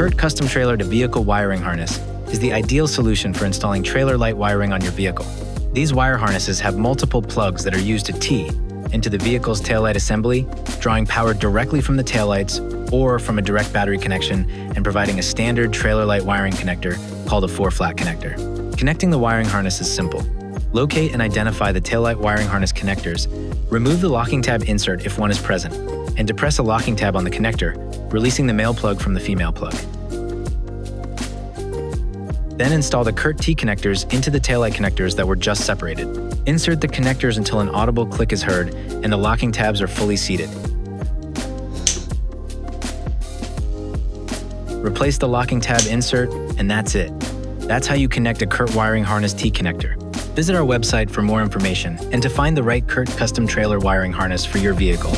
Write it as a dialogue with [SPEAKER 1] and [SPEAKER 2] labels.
[SPEAKER 1] CURT custom trailer to vehicle wiring harness is the ideal solution for installing trailer light wiring on your vehicle. These wire harnesses have multiple plugs that are used to tee into the vehicle's taillight assembly, drawing power directly from the taillights or from a direct battery connection and providing a standard trailer light wiring connector called a 4-flat connector. Connecting the wiring harness is simple. Locate and identify the taillight wiring harness connectors, remove the locking tab insert if one is present, and depress a locking tab on the connector, releasing the male plug from the female plug. Then install the CURT T connectors into the taillight connectors that were just separated. Insert the connectors until an audible click is heard and the locking tabs are fully seated. Replace the locking tab insert, and that's it. That's how you connect a CURT wiring harness T connector. Visit our website for more information and to find the right CURT custom trailer wiring harness for your vehicle.